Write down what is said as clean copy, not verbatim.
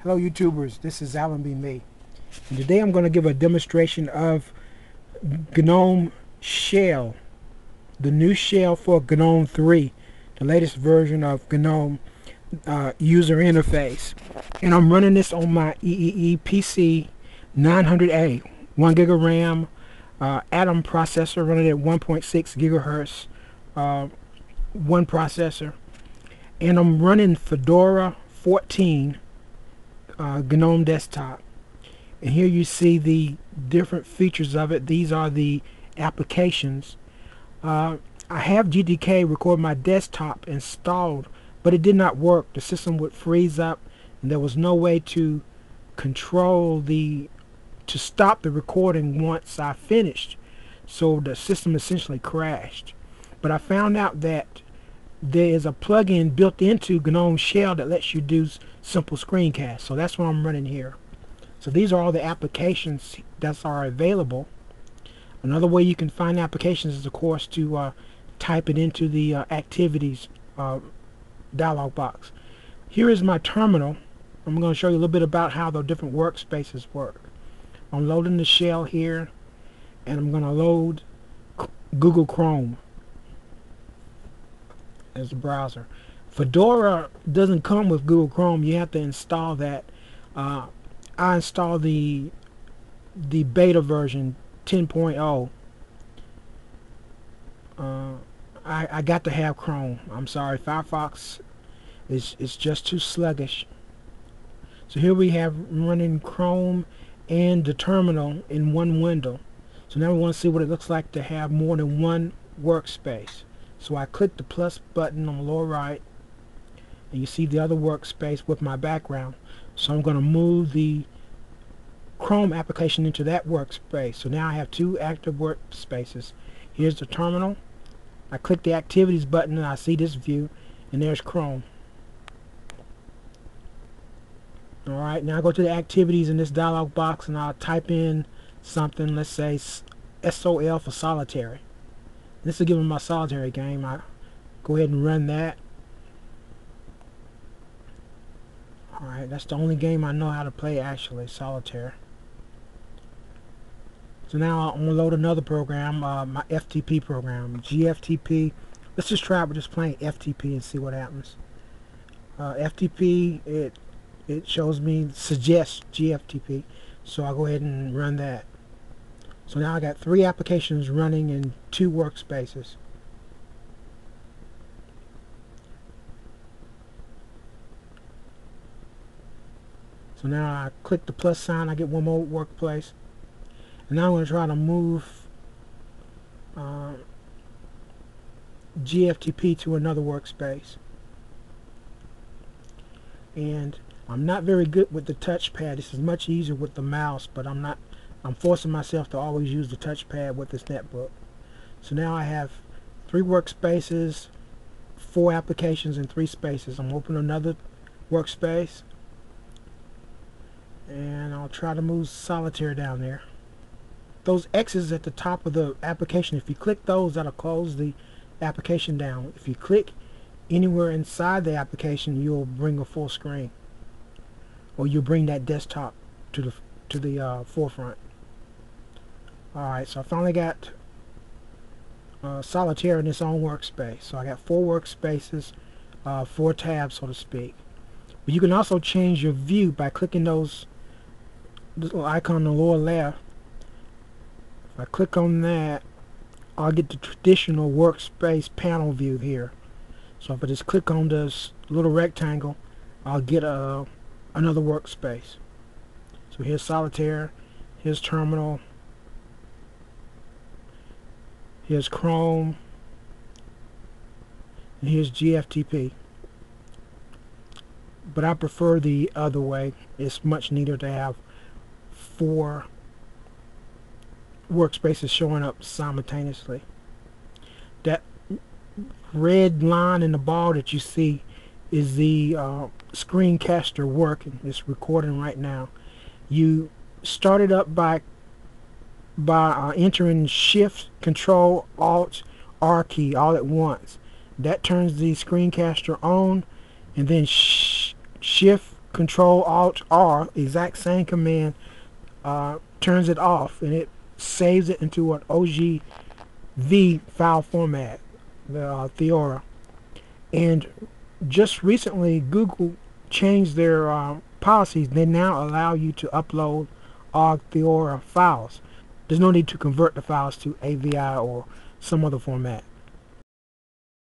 Hello YouTubers, this is Alan B. Me. And today I'm going to give a demonstration of Gnome-Shell, the new shell for Gnome 3, the latest version of Gnome user interface. And I'm running this on my EeePC 900a, 1 gig of RAM, Atom processor running at 1.6 gigahertz, one processor. And I'm running Fedora 14 Gnome desktop, and here you see the different features of it. These are the applications. I have GTK record my desktop installed, but it did not work. The system would freeze up and there was no way to control to stop the recording once I finished, so the system essentially crashed. But I found out that there is a plugin built into Gnome-Shell that lets you do simple screencasts. So that's what I'm running here. So these are all the applications that are available. Another way you can find applications is, of course, to type it into the activities dialog box. Here is my terminal. I'm going to show you a little bit about how the different workspaces work. I'm loading the shell here, and I'm going to load Google Chrome as a browser. Fedora doesn't come with Google Chrome. You have to install that. I installed the beta version 10.0. I got to have Chrome. I'm sorry, Firefox is just too sluggish. So here we have running Chrome and the terminal in one window. So now we want to see what it looks like to have more than one workspace. So I click the plus button on the lower right, and you see the other workspace with my background. So I'm going to move the Chrome application into that workspace. So now I have two active workspaces. Here's the terminal. I click the activities button and I see this view, and there's Chrome. Alright, now I go to the activities in this dialog box and I'll type in something. Let's say SOL for solitary. This will give me my solitary game. I go ahead and run that. Alright, that's the only game I know how to play, actually, solitaire. So now I'm going to load another program, my FTP program, GFTP. Let's just try it with just playing FTP and see what happens. FTP, it shows me, suggests GFTP, so I'll go ahead and run that. So now I got 3 applications running in 2 workspaces. So now I click the plus sign, I get one more workplace. And now I'm going to try to move GFTP to another workspace. And I'm not very good with the touchpad. This is much easier with the mouse, but I'm forcing myself to always use the touchpad with this netbook. So now I have 3 workspaces, 4 applications, and 3 spaces. I'm opening another workspace, and I'll try to move solitaire down there. Those X's at the top of the application, if you click those, that'll close the application down. If you click anywhere inside the application, you'll bring a full screen, or you'll bring that desktop to the forefront. Alright, so I finally got solitaire in its own workspace. So I got 4 workspaces, 4 tabs, so to speak. But you can also change your view by clicking this little icon on the lower left. If I click on that, I'll get the traditional workspace panel view here. So if I just click on this little rectangle, I'll get another workspace. So here's solitaire, here's terminal, here's Chrome, and here's GFTP. But I prefer the other way. It's much neater to have 4 workspaces showing up simultaneously. That red line in the ball that you see is the screencaster working. It's recording right now. You start it up by entering Shift, Control, Alt, R key all at once. That turns the screencaster on, and then Shift, Control Alt R, exact same command, turns it off, and it saves it into an OGV file format, the Fedora. And just recently, Google changed their policies. They now allow you to upload all Fedora files. There's no need to convert the files to AVI or some other format.